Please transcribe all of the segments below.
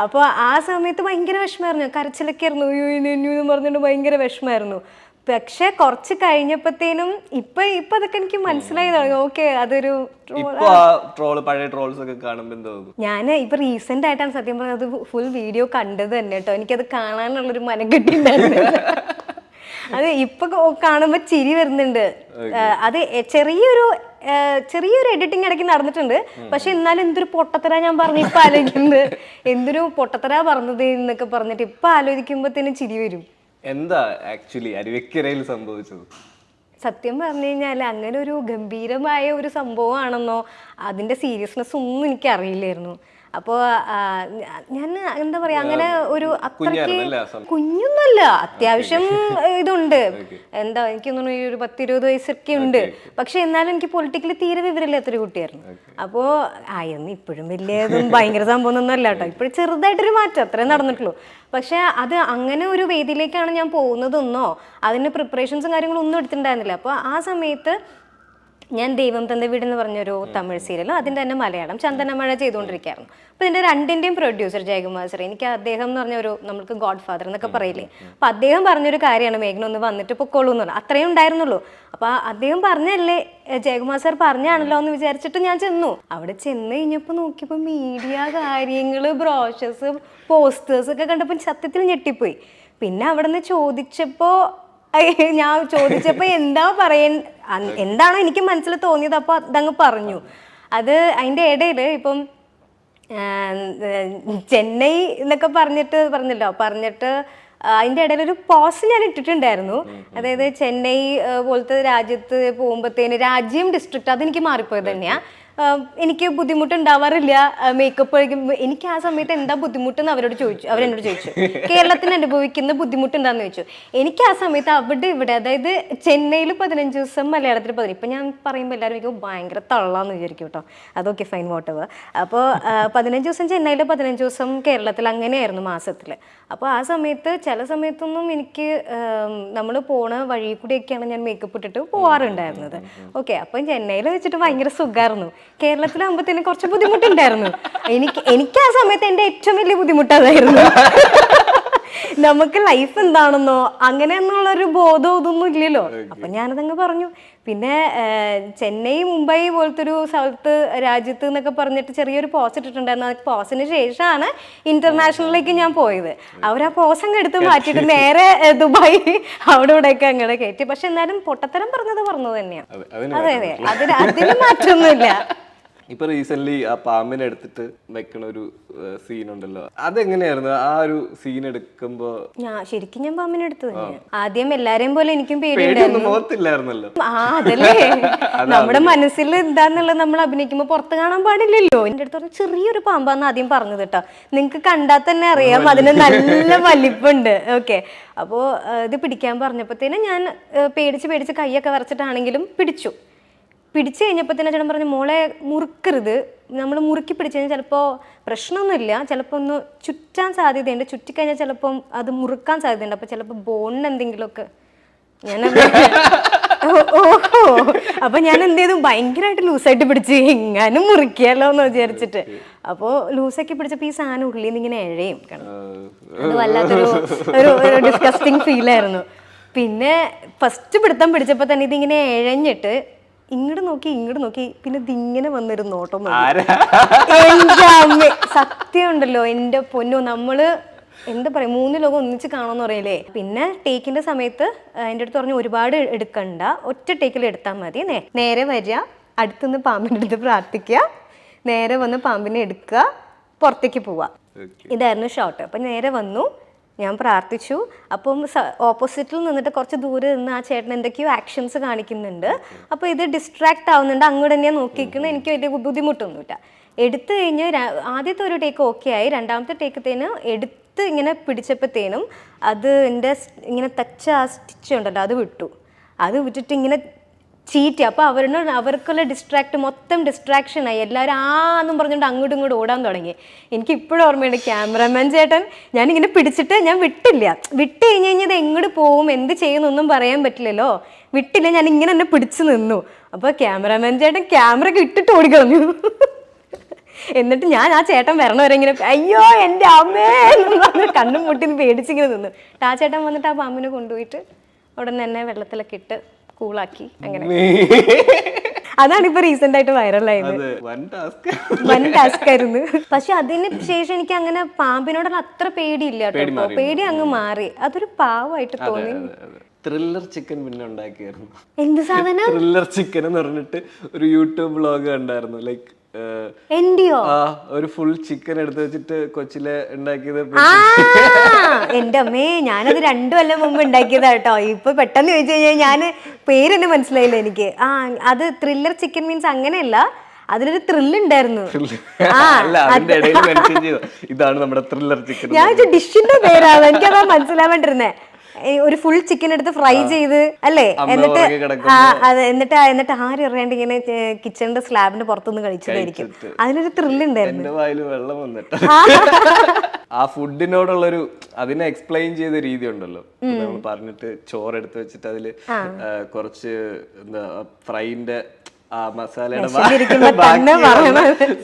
അപ്പോൾ ആ സമയത്ത് ഭയങ്കര വിഷമമായിരുന്നു, കരച്ചിലൊക്കെ ആയിരുന്നു, എന്ന് പറഞ്ഞിട്ട് ഭയങ്കര വിഷമമായിരുന്നു. പക്ഷെ കുറച്ച് കഴിഞ്ഞപ്പോഴത്തേനും ഇപ്പൊ അതൊക്കെ എനിക്ക് മനസ്സിലായി തുടങ്ങി. ഓക്കെ, അതൊരു ഞാൻ ഇപ്പൊ റീസെന്റ് ആയിട്ടാണ് സത്യം പറഞ്ഞത് ഫുൾ വീഡിയോ കണ്ടത് തന്നെ കേട്ടോ. എനിക്കത് കാണാനുള്ളൊരു മനം കിട്ടിയിട്ടുണ്ടായിരുന്നു. അത് ഇപ്പൊ കാണുമ്പോ ചിരി വരുന്നുണ്ട്. അത് ചെറിയൊരു എഡിറ്റിംഗ് ഇടയ്ക്ക് നടന്നിട്ടുണ്ട്. പക്ഷെ എന്നാലും എന്തൊരു പൊട്ടത്തരാ ഞാൻ പറഞ്ഞു ഇപ്പൊ ആലോചിക്കുന്നത്, എന്തൊരു പൊട്ടത്തരാ പറഞ്ഞത് എന്നൊക്കെ പറഞ്ഞിട്ട് ഇപ്പൊ ആലോചിക്കുമ്പോഴത്തേനും ചിരി വരും. എന്താ ആക്ച്വലി അരുവിക്കരയിൽ സംഭവിച്ചത്? സത്യം പറഞ്ഞു കഴിഞ്ഞാൽ അങ്ങനെ ഒരു ഗംഭീരമായ ഒരു സംഭവമാണെന്നോ അതിന്റെ സീരിയസ്നെസ് ഒന്നും എനിക്ക് അറിയില്ലായിരുന്നു. അപ്പോൾ ഞാൻ എന്താ പറയാ, അങ്ങനെ ഒരു അത്രയ്ക്ക് കുഞ്ഞൊന്നുമല്ല, അത്യാവശ്യം ഇതുണ്ട്. എന്താ എനിക്ക് തോന്നുന്നു ഒരു 10-20 വയസ്സൊക്കെ ഉണ്ട്. പക്ഷെ എന്നാലും എനിക്ക് പൊളിറ്റിക്കലി തീരെ വിവരമില്ലാത്തൊരു കുട്ടിയായിരുന്നു. അപ്പോൾ ആയിരുന്നു ഇപ്പോഴും വലിയതും ഭയങ്കര സംഭവം ഒന്നും അല്ല കേട്ടോ. ഇപ്പോഴും ചെറുതായിട്ടൊരു മാറ്റം അത്രേ നടന്നിട്ടുള്ളൂ. പക്ഷെ അത് അങ്ങനെ ഒരു വേദിയിലേക്കാണ് ഞാൻ പോകുന്നതെന്നോ അതിന് പ്രിപ്പറേഷൻസും കാര്യങ്ങളും ഒന്നും എടുത്തിട്ടുണ്ടായിരുന്നില്ല. അപ്പോൾ ആ സമയത്ത് ഞാൻ ദൈവം തந்த വീട് എന്ന് പറഞ്ഞൊരു തമിഴ് സീരിയലും അതിൻ്റെ തന്നെ മലയാളം ചന്ദനമഴ ചെയ്തുകൊണ്ടിരിക്കുകയായിരുന്നു. അപ്പോൾ ഇതിൻ്റെ രണ്ടിൻ്റെയും പ്രൊഡ്യൂസർ ജയകുമാർ സർ, എനിക്ക് അദ്ദേഹം എന്ന് പറഞ്ഞ ഒരു നമ്മൾക്ക് ഗോഡ് ഫാദർ എന്നൊക്കെ പറയില്ലേ, അപ്പോൾ അദ്ദേഹം പറഞ്ഞൊരു കാര്യമാണ് മേഘന ഒന്ന് വന്നിട്ട് പൊക്കോളൂ എന്ന് പറഞ്ഞു. അത്രയും ഉണ്ടായിരുന്നുള്ളൂ. അപ്പോൾ അദ്ദേഹം പറഞ്ഞല്ലേ, ജയകുമാർ സർ പറഞ്ഞാണല്ലോ എന്ന് വിചാരിച്ചിട്ട് ഞാൻ ചെന്നു. അവിടെ ചെന്ന് കഴിഞ്ഞപ്പോൾ നോക്കിയപ്പോൾ മീഡിയ കാര്യങ്ങൾ, ബ്രോഷേഴ്സ്, പോസ്റ്റേഴ്സ് ഒക്കെ കണ്ടപ്പോൾ സത്യത്തിൽ ഞെട്ടിപ്പോയി. പിന്നെ അവിടെ നിന്ന് ഞാൻ ചോദിച്ചപ്പോൾ എന്താണോ എനിക്ക് മനസ്സിൽ തോന്നിയത് അപ്പോൾ അതങ്ങ് പറഞ്ഞു. അത് അതിൻ്റെ ഇടയിൽ ഇപ്പം ചെന്നൈ എന്നൊക്കെ പറഞ്ഞിട്ട് അതിൻ്റെ ഇടയിൽ ഒരു പോസ് ഞാൻ ഇട്ടിട്ടുണ്ടായിരുന്നു. അതായത് ചെന്നൈ പോലത്തെ രാജ്യത്ത് പോകുമ്പോഴത്തേന് രാജ്യം ഡിസ്ട്രിക്റ്റ് അതെനിക്ക് മാറിപ്പോയത് തന്നെയാണ്. എനിക്ക് ബുദ്ധിമുട്ടുണ്ടാവാറില്ല മേക്കപ്പ്. എനിക്ക് ആ സമയത്ത് എന്താ ബുദ്ധിമുട്ടെന്ന് അവരോട് ചോദിച്ചു. അവരെന്നോട് ചോദിച്ചു കേരളത്തിന് അനുഭവിക്കുന്ന ബുദ്ധിമുട്ടുണ്ടാന്ന് ചോദിച്ചു. എനിക്ക് ആ സമയത്ത് അവിടെ ഇവിടെ, അതായത് ചെന്നൈയിൽ 15 ദിവസം, മലയാളത്തിൽ 15. ഇപ്പം ഞാൻ പറയുമ്പോൾ എല്ലാവരും എനിക്ക് ഭയങ്കര തള്ളാന്ന് വിചാരിക്കും കേട്ടോ. അതൊക്കെ ഫൈൻ വോട്ടവർ. അപ്പോൾ 15 ദിവസം ചെന്നൈയിൽ, 15 ദിവസം കേരളത്തിൽ, അങ്ങനെയായിരുന്നു മാസത്തിൽ. അപ്പോൾ ആ സമയത്ത് ചില സമയത്തൊന്നും എനിക്ക് നമ്മൾ പോണ വഴി കൂടിയൊക്കെയാണ് ഞാൻ മേക്കപ്പ് ഇട്ടിട്ട് പോവാറുണ്ടായിരുന്നത്. ഓക്കെ, അപ്പം ചെന്നൈയിൽ വെച്ചിട്ട് ഭയങ്കര സുഖമായിരുന്നു. കേരളത്തിലാകുമ്പോഴത്തേനും കുറച്ച് ബുദ്ധിമുട്ടുണ്ടായിരുന്നു. എനിക്ക് ആ സമയത്ത് എൻ്റെ ഏറ്റവും വലിയ ബുദ്ധിമുട്ട് അതായിരുന്നു. നമുക്ക് ലൈഫ് എന്താണെന്നോ അങ്ങനെയെന്നുള്ളൊരു ബോധം ഇതൊന്നും ഇല്ലല്ലോ. അപ്പം ഞാനതങ്ങ് പറഞ്ഞു. പിന്നെ ചെന്നൈ, മുംബൈ പോലത്തെ ഒരു സ്ഥലത്ത്, രാജ്യത്ത് എന്നൊക്കെ പറഞ്ഞിട്ട് ചെറിയൊരു പോസ് ഇട്ടിട്ടുണ്ടായിരുന്നു. ആ പോസിന് ശേഷമാണ് ഇന്റർനാഷണലിലേക്ക് ഞാൻ പോയത്. അവർ ആ പോസ് അങ്ങ് എടുത്ത് മാറ്റിയിട്ട് നേരെ ദുബായ് അവിടെ ഇവിടെയൊക്കെ അങ്ങനെ കയറ്റി. പക്ഷെ എന്നാലും പൊട്ടത്തരം പറഞ്ഞത് തന്നെയാണ്. അതെ, അതിന് മാറ്റമൊന്നുമില്ല. ഇപ്പൊ റീസെന്റ് ആ പാമ്പിനെ എടുത്തിട്ട് വെക്കണ ഒരു സീൻ ഉണ്ടല്ലോ, അതെങ്ങനെയായിരുന്നു? ആ ഒരു സീൻ എടുക്കുമ്പോ ശരിക്കും ഞാൻ പാമ്പിനെ എടുത്തു തന്നെ. ആദ്യം എല്ലാരെയും പോലെ എനിക്കും പേടിയുണ്ടായിരുന്നു. അതല്ലേ നമ്മുടെ മനസ്സിൽ എന്താന്നുള്ളത് നമ്മൾ അഭിനയിക്കുമ്പോ പുറത്ത് കാണാൻ പാടില്ലല്ലോ. എന്റെ അടുത്ത് പറഞ്ഞ ചെറിയൊരു പാമ്പാന്ന് ആദ്യം പറഞ്ഞത് കേട്ടോ. നിങ്ങക്ക് കണ്ടാൽ തന്നെ അറിയാം അതിന് നല്ല വലിപ്പുണ്ട്. ഓക്കെ, അപ്പോ ഇത് പിടിക്കാൻ പറഞ്ഞപ്പോഴത്തേനും ഞാൻ പേടിച്ച് കൈയൊക്കെ വരച്ചിട്ടാണെങ്കിലും പിടിച്ചു കഴിഞ്ഞപ്പോൾ തന്നെ ചേട്ടൻ പറഞ്ഞു, മോളെ മുറുക്കരുത്, നമ്മൾ മുറുക്കി പിടിച്ചു കഴിഞ്ഞാൽ ചിലപ്പോൾ പ്രശ്നമൊന്നുമില്ല, ചിലപ്പോൾ ഒന്ന് ചുറ്റാൻ സാധ്യതയുണ്ട്, ചുറ്റിക്കഴിഞ്ഞാൽ ചിലപ്പം അത് മുറുക്കാൻ സാധ്യതയുണ്ട്, അപ്പോൾ ചിലപ്പോൾ ബോണിന് എന്തെങ്കിലുമൊക്കെ. ഓഹോ, അപ്പൊ ഞാൻ എന്ത് ചെയ്തു, ഭയങ്കരമായിട്ട് ലൂസായിട്ട് പിടിച്ച് എങ്ങാനും മുറിക്കാലോ എന്ന് വിചാരിച്ചിട്ട്. അപ്പോൾ ലൂസാക്കി പിടിച്ചപ്പോൾ ഈ സാധനം ഉള്ളിൽ നിന്ന് ഇങ്ങനെ എഴയും. അത് വല്ലാത്തൊരു ഡിസ്കസ്റ്റിംഗ് ഫീലായിരുന്നു. പിന്നെ ഫസ്റ്റ് പിടിച്ചപ്പോൾ തന്നെ ഇതിങ്ങനെ എഴഞ്ഞിട്ട് ഇങ്ങോട്ട് നോക്കി പിന്നെ ഇതിങ്ങനെ വന്നൊരു നോട്ടം. എന്റെ അമ്മ, സത്യം ഉണ്ടല്ലോ എന്റെ പൊന്നോ, നമ്മള് എന്താ പറയാ 3 ലോകം ഒന്നിച്ച് കാണുമെന്ന് പറയില്ലേ. പിന്നെ ടേക്കിന്റെ സമയത്ത് എൻ്റെ അടുത്ത് പറഞ്ഞു ഒരുപാട് എടുക്കണ്ട, ഒറ്റ ടേക്കിൽ എടുത്താൽ മതി, നേരെ വരിക, അടുത്തുനിന്ന് പാമ്പിൻ്റെ അടുത്ത് പ്രാർത്ഥിക്കുക, നേരെ വന്ന് പാമ്പിനെ എടുക്കുക, പുറത്തേക്ക് പോവുക. ഇതായിരുന്നു ഷോട്ട്. അപ്പം നേരെ വന്നു, ഞാൻ പ്രാർത്ഥിച്ചു. അപ്പം ഓപ്പോസിറ്റിൽ നിന്നിട്ട് കുറച്ച് ദൂരെ നിന്ന് ആ ചേട്ടൻ എന്തൊക്കെയോ ആക്ഷൻസ് കാണിക്കുന്നുണ്ട്. അപ്പോൾ ഇത് ഡിസ്ട്രാക്ട് ആവുന്നുണ്ട്, അങ്ങോട്ട് തന്നെയാണ് നോക്കിയിരിക്കുന്നത്. എനിക്ക് വലിയ ബുദ്ധിമുട്ടൊന്നുമില്ല. എടുത്തു കഴിഞ്ഞ് ആദ്യത്തെ ഒരു ടേക്ക് ഓക്കെ ആയി. രണ്ടാമത്തെ ടേക്കത്തേന് എടുത്ത് ഇങ്ങനെ പിടിച്ചപ്പോഴത്തേനും അത് എൻ്റെ ഇങ്ങനെ തച്ച ആ സ്റ്റിച്ച് ഉണ്ടല്ലോ അത് വിട്ടിട്ട് ഇങ്ങനെ ചീറ്റി. അപ്പോൾ അവർക്കുള്ള മൊത്തം ഡിസ്ട്രാക്ഷനായി. എല്ലാവരും എന്നും പറഞ്ഞുകൊണ്ട് അങ്ങോട്ടും ഇങ്ങോട്ടും ഓടാൻ തുടങ്ങി. എനിക്ക് ഇപ്പോഴും ഓർമ്മയുണ്ട്, ക്യാമറമാൻ ചേട്ടൻ ഞാനിങ്ങനെ പിടിച്ചിട്ട് ഞാൻ വിട്ട് കഴിഞ്ഞ് കഴിഞ്ഞാൽ ഇത് എങ്ങോട്ട് പോവും, എന്ത് ചെയ്യുന്നൊന്നും പറയാൻ പറ്റില്ലല്ലോ. ഞാൻ ഇങ്ങനെ എന്നെ പിടിച്ചു നിന്നു. അപ്പോൾ ക്യാമറമാൻ ചേട്ടൻ ക്യാമറ ഒക്കെ ഇട്ടിട്ട് ഓടിക്കളഞ്ഞു. എന്നിട്ട് ഞാൻ ആ ചേട്ടൻ വരണവരെ ഇങ്ങനെ അയ്യോ എൻ്റെ അമ്മേ എന്ന് പറഞ്ഞ് കണ്ണും മുട്ടി പേടിച്ചിങ്ങനെ നിന്നു. ആ ചേട്ടൻ വന്നിട്ട് ആ പാമ്പിനെ കൊണ്ടുപോയിട്ട് ഉടനെ തന്നെ വെള്ളത്തിലൊക്കെ ഇട്ട് കൂളാക്കി. അങ്ങനെ അതാണ് ഇപ്പൊ റീസെന്റ് ആയിട്ട് വൈറലായത്. വൻ ടാസ്ക് ആയിരുന്നു. പക്ഷെ അതിന് ശേഷം എനിക്ക് അങ്ങനെ പാമ്പിനോടുള്ള അത്ര പേടിയില്ല കേട്ടോ. പേടി അങ്ങ് മാറി. അതൊരു പാവമായിട്ട് തോന്നി. ത്രില്ലർ ചിക്കൻ പിന്നെ ഉണ്ടാക്കിയായിരുന്നു. എന്ത് സാധനം? ത്രില്ലർ ചിക്കൻ എന്ന് പറഞ്ഞിട്ട് ഒരു യൂട്യൂബ് വ്ളോഗ് ഉണ്ടായിരുന്നു. ലൈക്ക് ഒരു ഫുൾ ചിക്കൻ എടുത്ത് വെച്ചിട്ട് കൊച്ചിലെ ഉണ്ടാക്കിയത്. എന്റെ അമ്മേ, ഞാനത് 2 കൊല്ലം മുമ്പ് ഉണ്ടാക്കിയതാ കേട്ടോ. ഇപ്പൊ പെട്ടെന്ന് ചോദിച്ചു കഴിഞ്ഞാൽ ഞാൻ പേരെന്നെ മനസ്സിലായില്ല എനിക്ക്. അത് ത്രില്ലർ ചിക്കൻ മീൻസ് അങ്ങനെയല്ല, അതിലൊരു ത്രില്ല് ഉണ്ടായിരുന്നു. ഇതാണ് നമ്മുടെ ത്രില്ലർ ചിക്കൻ. ഞാൻ ഡിഷിന്റെ പേരാണ് എനിക്കതാ മനസ്സിലാവേണ്ടിരുന്നേ. ഒരു ഫുൾ ചിക്കൻ എടുത്ത് ഫ്രൈ ചെയ്ത് അല്ലേ, എന്നിട്ട് എന്നിട്ട് ആരും അറിയാണ്ട് ഇങ്ങനെ കിച്ചണിന്റെ സ്ലാബിന്റെ പുറത്തുനിന്ന് കഴിച്ചതായിരിക്കും. അതിനൊരു ത്രില്ല് ഉണ്ടായിരുന്നു. വെള്ളം വന്നിട്ട് ആ ഫുഡിനോടുള്ളൊരു അതിനെ എക്സ്പ്ലെയിൻ ചെയ്ത രീതി ഉണ്ടല്ലോ. നമ്മൾ പറഞ്ഞിട്ട് ചോറ് എടുത്ത് വെച്ചിട്ട് അതില് കുറച്ച് എന്താ ഫ്രൈന്റെ ആ മസാലയുടെ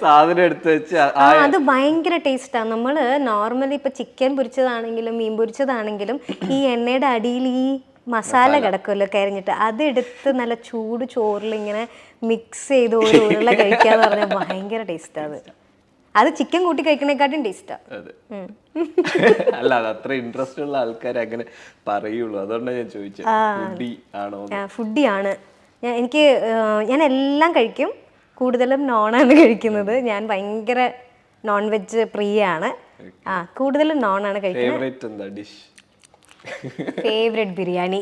സാധനം എടുത്ത് വെച്ച് അത് ഭയങ്കര ടേസ്റ്റാ. നമ്മള് നോർമലി ഇപ്പൊ ചിക്കൻ പൊരിച്ചതാണെങ്കിലും മീൻ പൊരിച്ചതാണെങ്കിലും ഈ എണ്ണയുടെ അടിയിൽ ഈ മസാല കിടക്കുമല്ലോ കരിഞ്ഞിട്ട്, അതെടുത്ത് നല്ല ചൂട് ചോറിൽ ഇങ്ങനെ മിക്സ് ചെയ്ത് ഒരു ഉരുള കഴിക്കാന്ന് പറഞ്ഞാൽ ഭയങ്കര ടേസ്റ്റാ. അത് ചിക്കൻ കൂട്ടി കഴിക്കണേക്കാട്ടും ടേസ്റ്റാ. അല്ല, അത് അത്ര ഇൻട്രസ്റ്റ് ഉള്ള ആൾക്കാർ അങ്ങനെ പറയുള്ളൂ. അതുകൊണ്ടാണ് ഞാൻ ചോദിച്ചത്. ഫുഡി ആണ്. ഞാൻ എല്ലാം കഴിക്കും. കൂടുതലും നോണാണ് കഴിക്കുന്നത്. ഞാൻ ഭയങ്കര നോൺ വെജ് പ്രിയാണ്. കൂടുതലും നോണാണ് കഴിക്കുന്നത്. ഫേവറേറ്റ് ബിരിയാണി.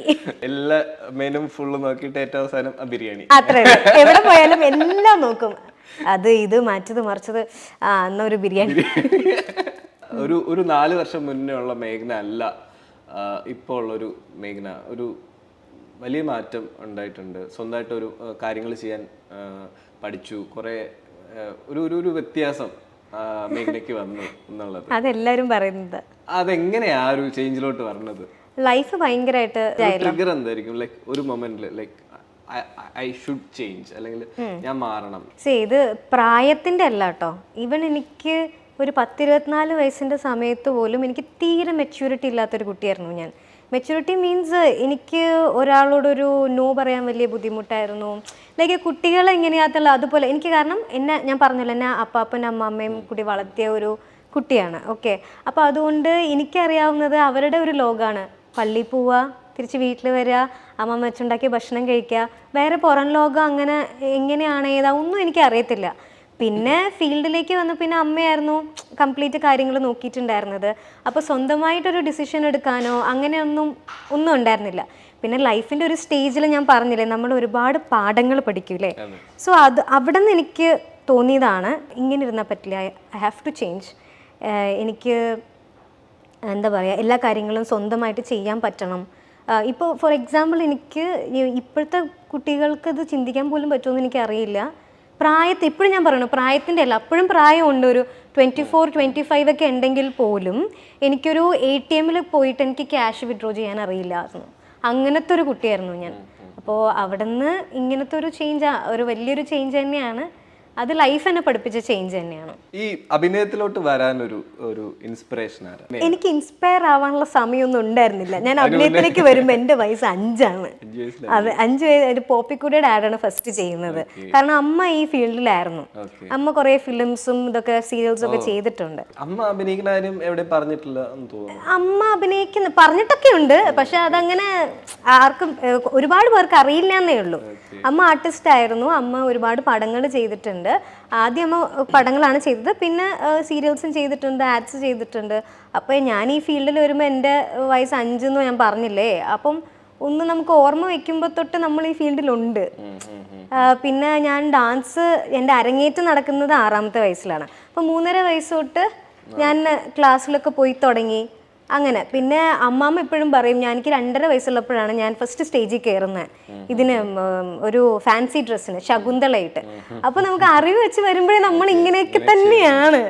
എല്ലാ മെനുവും ഫുള്ള് നോക്കിയിട്ട് ഏറ്റവും അവസാനം ബിരിയാണി. അത്രേ. എവിടെ പോയാലും എല്ലാം നോക്കും. അത് ഇത് മാറ്റത് മറിച്ചത് എന്നൊരു ബിരിയാണി. ഒരു 4 വർഷം മുന്നേ ഉള്ള മേഘ്ന അല്ല ഇപ്പോൾ ഉള്ളൊരു മേഘ്ന. ഒരു വലിയ മാറ്റം ഉണ്ടായിട്ടുണ്ട്. സ്വന്തമായിട്ട് ഒരു കാര്യങ്ങൾ ചെയ്യാൻ പഠിച്ചു. കുറെ ഒരു വ്യത്യാസം മേഘ്നയ്ക്ക് വന്നു എന്നുള്ളത് അതെല്ലാരും പറയുന്നത്. അതെങ്ങനെയാ ആ ഒരു ചേഞ്ചിലോട്ട് പറഞ്ഞത്? ലൈഫ് ഭയങ്കരമായിട്ട് ട്രിഗർ എന്തായിരിക്കും? ലൈക്ക് ഒരു മൊമെന്റിൽ ലൈക്ക് ഐ ഷുഡ് ചേഞ്ച്, അല്ലെങ്കിൽ ഞാൻ മാറണം. ഇത് പ്രായത്തിന്റെ അല്ല കേട്ടോ. ഈവൻ എനിക്ക് ഒരു 10-24 വയസ്സിന്റെ സമയത്ത് പോലും എനിക്ക് തീരെ മെച്യൂരിറ്റി ഇല്ലാത്തൊരു കുട്ടിയായിരുന്നു ഞാൻ. മെച്യൂരിറ്റി മീൻസ് എനിക്ക് ഒരാളോടൊരു നോ പറയാൻ വലിയ ബുദ്ധിമുട്ടായിരുന്നു. ലൈക്ക് കുട്ടികളെ എങ്ങനെയാത്തുള്ള അതുപോലെ എനിക്ക്, കാരണം ഞാൻ പറഞ്ഞല്ലോ എന്നെ അപ്പാപ്പനും അമ്മാമ്മയും കൂടി വളർത്തിയ ഒരു കുട്ടിയാണ്. ഓക്കെ, അപ്പോൾ അതുകൊണ്ട് എനിക്കറിയാവുന്നത് അവരുടെ ഒരു ലോകമാണ്. പള്ളിയിൽ പോവുക, തിരിച്ച് വീട്ടിൽ വരിക, അമ്മമ്മ വെച്ചുണ്ടാക്കിയ ഭക്ഷണം കഴിക്കുക. വേറെ പുറം ലോകം അങ്ങനെ എങ്ങനെയാണ് ഏതാ ഒന്നും എനിക്ക് അറിയത്തില്ല. പിന്നെ ഫീൽഡിലേക്ക് വന്നു പിന്നെ അമ്മയായിരുന്നു കംപ്ലീറ്റ് കാര്യങ്ങൾ നോക്കിയിട്ടുണ്ടായിരുന്നത്. അപ്പോൾ സ്വന്തമായിട്ടൊരു ഡിസിഷൻ എടുക്കാനോ അങ്ങനെയൊന്നും ഉണ്ടായിരുന്നില്ല. പിന്നെ ലൈഫിൻ്റെ ഒരു സ്റ്റേജിൽ ഞാൻ പറഞ്ഞില്ലേ, നമ്മൾ ഒരുപാട് പാഠങ്ങൾ പഠിക്കൂലേ. സോ അവിടെ നിന്ന് എനിക്ക് തോന്നിയതാണ് ഇങ്ങനെ ഇരുന്നാൽ പറ്റില്ല, ഐ ഹാവ് ടു ചേഞ്ച്. എനിക്ക് എന്താ പറയുക, എല്ലാ കാര്യങ്ങളും സ്വന്തമായിട്ട് ചെയ്യാൻ പറ്റണം. ഇപ്പോൾ ഫോർ എക്സാമ്പിൾ എനിക്ക് ഇപ്പോഴത്തെ കുട്ടികൾക്ക് ഇത് ചിന്തിക്കാൻ പോലും പറ്റുമെന്ന് എനിക്കറിയില്ല. ഇപ്പോഴും ഞാൻ പറയണു പ്രായത്തിൻ്റെ അല്ല, അപ്പോഴും പ്രായമുണ്ട്. ഒരു 24-25 ഒക്കെ ഉണ്ടെങ്കിൽ പോലും എനിക്കൊരു ATM പോയിട്ട് എനിക്ക് ക്യാഷ് വിഡ്രോ ചെയ്യാൻ അറിയില്ലായിരുന്നു. അങ്ങനത്തെ ഒരു കുട്ടിയായിരുന്നു ഞാൻ. അപ്പോൾ അവിടെ നിന്ന് ഇങ്ങനത്തെ ഒരു ചേഞ്ച്, ഒരു വലിയൊരു ചേഞ്ച് തന്നെയാണ്. അത് ലൈഫ് എന്നെ പഠിപ്പിച്ച ചേഞ്ച് തന്നെയാണ്. ഈ അഭിനയത്തിലോട്ട് വരാനൊരു ഇൻസ്പിറേഷൻ ആരാ? എനിക്ക് ഇൻസ്പയർ ആവാനുള്ള സമയമൊന്നും ഉണ്ടായിരുന്നില്ല. ഞാൻ അഭിനയത്തിലേക്ക് വരുമ്പോൾ എൻ്റെ വയസ്സ് 5 ആണ്. അതെ, 5 വയസ്സ്. പോപ്പിക്കുടിയുടെ ആഡാണ് ഫസ്റ്റ് ചെയ്യുന്നത്. കാരണം അമ്മ ഈ ഫീൽഡിലായിരുന്നു. അമ്മ കുറെ ഫിലിംസും ഇതൊക്കെ സീരിയൽസും ഒക്കെ ചെയ്തിട്ടുണ്ട്. അമ്മ അഭിനയിക്കുന്ന കാര്യം എവിടെ പറഞ്ഞിട്ടില്ല? അമ്മ അഭിനയിക്കുന്ന പറഞ്ഞിട്ടൊക്കെ ഉണ്ട്, പക്ഷെ അതങ്ങനെ ആർക്കും ഒരുപാട് പേർക്ക് അറിയില്ല എന്നേ ഉള്ളൂ. അമ്മ ആർട്ടിസ്റ്റ് ആയിരുന്നു. അമ്മ ഒരുപാട് പടങ്ങൾ ചെയ്തിട്ടുണ്ട്. ആദ്യം അമ്മ പടങ്ങളാണ് ചെയ്തത്, പിന്നെ സീരിയൽസും ചെയ്തിട്ടുണ്ട്, ആഡ്സ് ചെയ്തിട്ടുണ്ട്. അപ്പോൾ ഞാൻ ഈ ഫീൽഡിൽ വരുമ്പോൾ എൻ്റെ വയസ്സ് 5 എന്ന് ഞാൻ പറഞ്ഞില്ലേ. അപ്പം ഒന്ന് നമുക്ക് ഓർമ്മ വെക്കുമ്പോൾ തൊട്ട് നമ്മൾ ഈ ഫീൽഡിലുണ്ട്. പിന്നെ ഞാൻ ഡാൻസ്, എൻ്റെ അരങ്ങേറ്റം നടക്കുന്നത് 6ാമത്തെ വയസ്സിലാണ്. അപ്പോൾ 3.5 വയസ്സ് തൊട്ട് ഞാൻ ക്ലാസ്സിലൊക്കെ പോയി തുടങ്ങി. അങ്ങനെ പിന്നെ അമ്മാമ്മ എപ്പോഴും പറയും, എനിക്ക് 2.5 വയസ്സുള്ളപ്പോഴാണ് ഞാൻ ഫസ്റ്റ് സ്റ്റേജിൽ കയറുന്നത്. ഇതിന് ഒരു ഫാൻസി ഡ്രസ്സിന് ശകുന്തളയായിട്ട്. അപ്പോൾ നമുക്ക് അറിവ് വെച്ച് വരുമ്പോഴേ നമ്മൾ ഇങ്ങനെയൊക്കെ തന്നെയാണ്,